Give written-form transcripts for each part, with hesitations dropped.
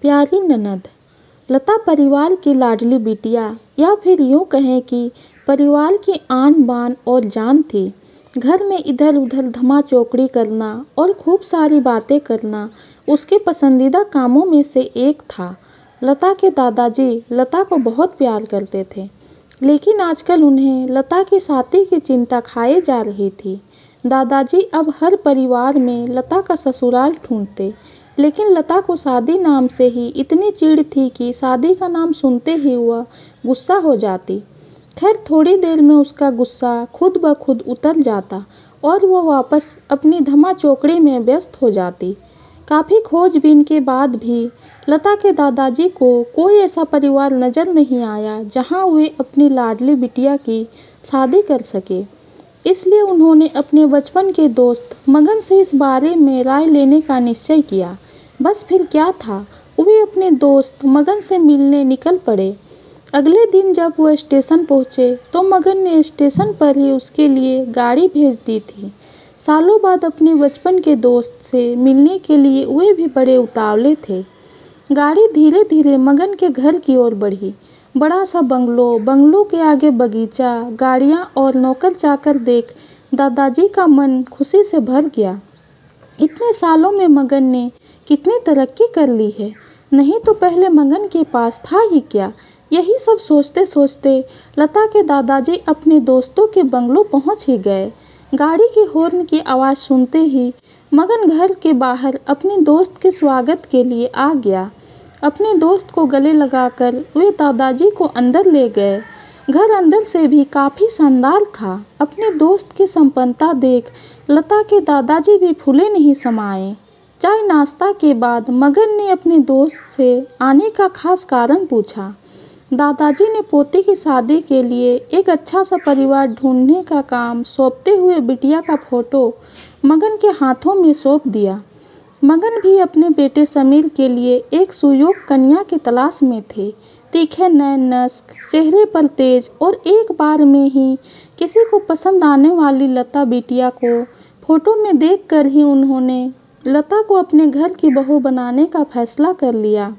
प्यारी ननद। लता परिवार की लाडली बिटिया या फिर यूँ कहें कि परिवार की आन बान और जान थी। घर में इधर उधर धमा चौकड़ी करना और खूब सारी बातें करना उसके पसंदीदा कामों में से एक था। लता के दादाजी लता को बहुत प्यार करते थे, लेकिन आजकल उन्हें लता की शादी की चिंता खाए जा रही थी। दादाजी अब हर परिवार में लता का ससुराल ढूंढते, लेकिन लता को शादी नाम से ही इतनी चिढ़ थी कि शादी का नाम सुनते ही वह गुस्सा हो जाती। खैर थोड़ी देर में उसका गुस्सा खुद ब खुद उतर जाता और वह वापस अपनी धमा चौकड़ी में व्यस्त हो जाती। काफ़ी खोजबीन के बाद भी लता के दादाजी को कोई ऐसा परिवार नज़र नहीं आया जहां वे अपनी लाडली बिटिया की शादी कर सके। इसलिए उन्होंने अपने बचपन के दोस्त मगन से इस बारे में राय लेने का निश्चय किया। बस फिर क्या था, वे अपने दोस्त मगन से मिलने निकल पड़े। अगले दिन जब वह स्टेशन पहुंचे तो मगन ने स्टेशन पर ही उसके लिए गाड़ी भेज दी थी। सालों बाद अपने बचपन के दोस्त से मिलने के लिए वे भी बड़े उतावले थे। गाड़ी धीरे धीरे मगन के घर की ओर बढ़ी। बड़ा सा बंगलो के आगे बगीचा, गाड़ियां और नौकर चाकर देख दादाजी का मन खुशी से भर गया। इतने सालों में मगन ने कितनी तरक्की कर ली है, नहीं तो पहले मगन के पास था ही क्या। यही सब सोचते सोचते लता के दादाजी अपने दोस्तों के बंगलो पहुंच ही गए। गाड़ी के हॉर्न की आवाज़ सुनते ही मगन घर के बाहर अपने दोस्त के स्वागत के लिए आ गया। अपने दोस्त को गले लगाकर वे दादाजी को अंदर ले गए। घर अंदर से भी काफ़ी शानदार था। अपने दोस्त की संपन्नता देख लता के दादाजी भी फूले नहीं समाये। चाय नाश्ता के बाद मगन ने अपने दोस्त से आने का खास कारण पूछा। दादाजी ने पोती की शादी के लिए एक अच्छा सा परिवार ढूंढने का काम सौंपते हुए बिटिया का फोटो मगन के हाथों में सौंप दिया। मगन भी अपने बेटे समीर के लिए एक सुयोग्य कन्या की तलाश में थे। तीखे नैन नस्क, चेहरे पर तेज और एक बार में ही किसी को पसंद आने वाली लता बिटिया को फोटो में देखकर ही उन्होंने लता को अपने घर की बहू बनाने का फैसला कर लिया।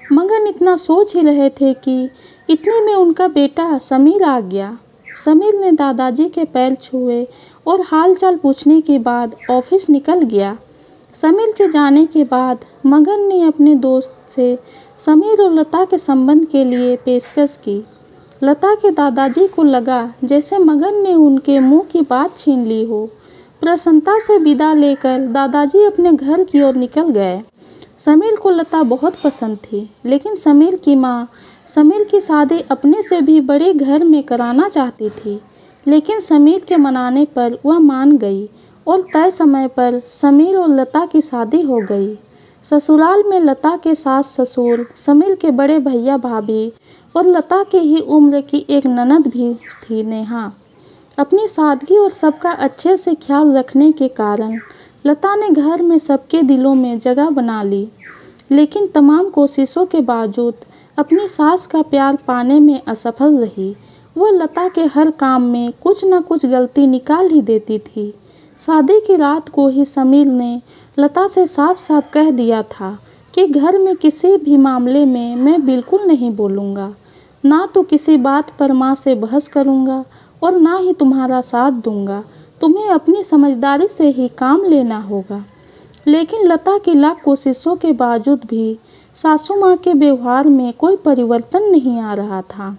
मगन इतना सोच ही रहे थे कि इतने में उनका बेटा समीर आ गया। समीर ने दादाजी के पैर छुए और हालचाल पूछने के बाद ऑफिस निकल गया। समीर के जाने के बाद मगन ने अपने दोस्त से समीर और लता के संबंध के लिए पेशकश की। लता के दादाजी को लगा जैसे मगन ने उनके मुंह की बात छीन ली हो। प्रसन्नता से विदा लेकर दादाजी अपने घर की ओर निकल गए। समीर को लता बहुत पसंद थी, लेकिन समीर की माँ समीर की शादी अपने से भी बड़े घर में कराना चाहती थी। लेकिन समीर के मनाने पर वह मान गई और तय समय पर समीर और लता की शादी हो गई। ससुराल में लता के सास ससुर, समीर के बड़े भैया भाभी और लता के ही उम्र की एक ननद भी थी, नेहा। अपनी सादगी और सबका अच्छे से ख्याल रखने के कारण लता ने घर में सबके दिलों में जगह बना ली। लेकिन तमाम कोशिशों के बावजूद अपनी सास का प्यार पाने में असफल रही। वह लता के हर काम में कुछ न कुछ गलती निकाल ही देती थी। शादी की रात को ही समीर ने लता से साफ साफ कह दिया था कि घर में किसी भी मामले में मैं बिल्कुल नहीं बोलूँगा, ना तो किसी बात पर माँ से बहस करूँगा और ना ही तुम्हारा साथ दूँगा। तुम्हें अपनी समझदारी से ही काम लेना होगा। लेकिन लता की लाख कोशिशों के बावजूद भी सासू माँ के व्यवहार में कोई परिवर्तन नहीं आ रहा था।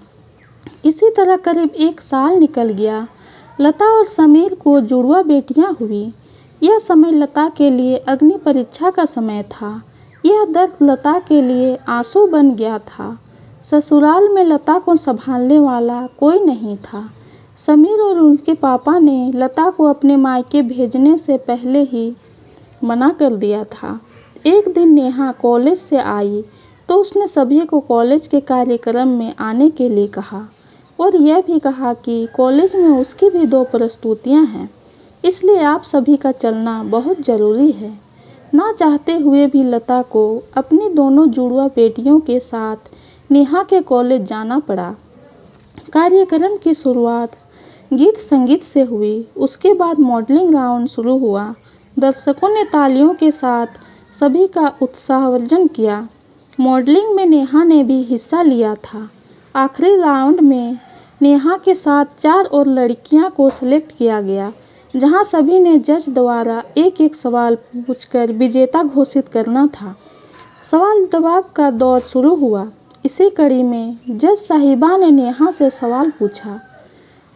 इसी तरह करीब 1 साल निकल गया। लता और समीर को जुड़वा बेटियां हुई। यह समय लता के लिए अग्नि परीक्षा का समय था। यह दर्द लता के लिए आंसू बन गया था। ससुराल में लता को संभालने वाला कोई नहीं था। समीर और उनके पापा ने लता को अपने मायके भेजने से पहले ही मना कर दिया था। एक दिन नेहा कॉलेज से आई तो उसने सभी को कॉलेज के कार्यक्रम में आने के लिए कहा और यह भी कहा कि कॉलेज में उसकी भी 2 प्रस्तुतियां हैं, इसलिए आप सभी का चलना बहुत ज़रूरी है। ना चाहते हुए भी लता को अपनी दोनों जुड़वा बेटियों के साथ नेहा के कॉलेज जाना पड़ा। कार्यक्रम की शुरुआत गीत संगीत से हुई। उसके बाद मॉडलिंग राउंड शुरू हुआ। दर्शकों ने तालियों के साथ सभी का उत्साहवर्धन किया। मॉडलिंग में नेहा ने भी हिस्सा लिया था। आखिरी राउंड में नेहा के साथ 4 और लड़कियां को सेलेक्ट किया गया, जहां सभी ने जज द्वारा एक-एक सवाल पूछकर विजेता घोषित करना था। सवाल जवाब का दौर शुरू हुआ। इसी कड़ी में जज साहिबा ने नेहा से सवाल पूछा,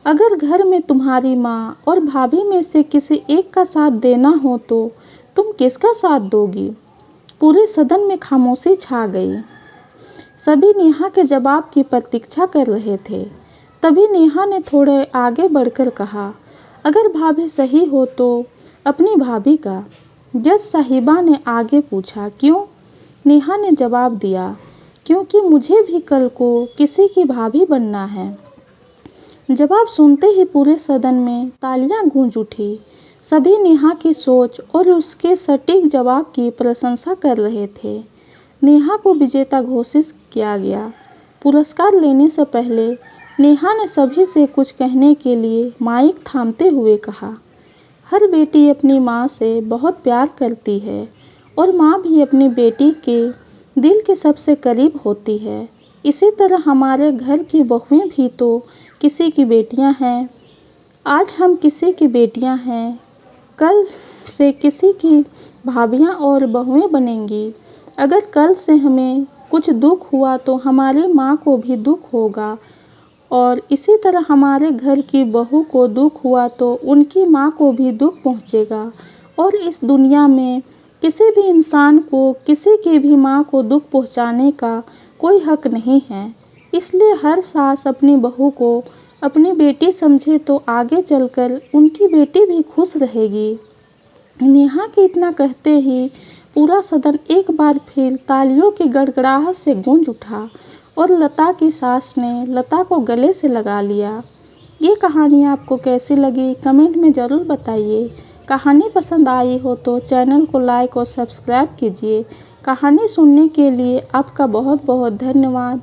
अगर घर में तुम्हारी माँ और भाभी में से किसी एक का साथ देना हो तो तुम किसका साथ दोगी? पूरे सदन में खामोशी छा गई। सभी नेहा के जवाब की प्रतीक्षा कर रहे थे। तभी नेहा ने थोड़े आगे बढ़कर कहा, अगर भाभी सही हो तो अपनी भाभी का। जज साहिबा ने आगे पूछा, क्यों? नेहा ने जवाब दिया, क्योंकि मुझे भी कल को किसी की भाभी बनना है। जवाब सुनते ही पूरे सदन में तालियां गूंज उठी। सभी नेहा की सोच और उसके सटीक जवाब की प्रशंसा कर रहे थे। नेहा को विजेता घोषित किया गया। पुरस्कार लेने से पहले नेहा ने सभी से कुछ कहने के लिए माइक थामते हुए कहा, हर बेटी अपनी माँ से बहुत प्यार करती है और माँ भी अपनी बेटी के दिल के सबसे करीब होती है। इसी तरह हमारे घर की बहुएं भी तो किसी की बेटियां हैं। आज हम किसी की बेटियां हैं, कल से किसी की भाभियां और बहुएं बनेंगी। अगर कल से हमें कुछ दुख हुआ तो हमारी माँ को भी दुख होगा, और इसी तरह हमारे घर की बहू को दुख हुआ तो उनकी माँ को भी दुख पहुँचेगा। और इस दुनिया में किसी भी इंसान को किसी की भी माँ को दुख पहुँचाने का कोई हक नहीं है। इसलिए हर सास अपनी बहू को अपनी बेटी समझे तो आगे चलकर उनकी बेटी भी खुश रहेगी। नेहा के इतना कहते ही पूरा सदन एक बार फिर तालियों की गड़गड़ाहट से गूंज उठा और लता की सास ने लता को गले से लगा लिया। ये कहानी आपको कैसी लगी कमेंट में ज़रूर बताइए। कहानी पसंद आई हो तो चैनल को लाइक और सब्सक्राइब कीजिए। कहानी सुनने के लिए आपका बहुत बहुत धन्यवाद।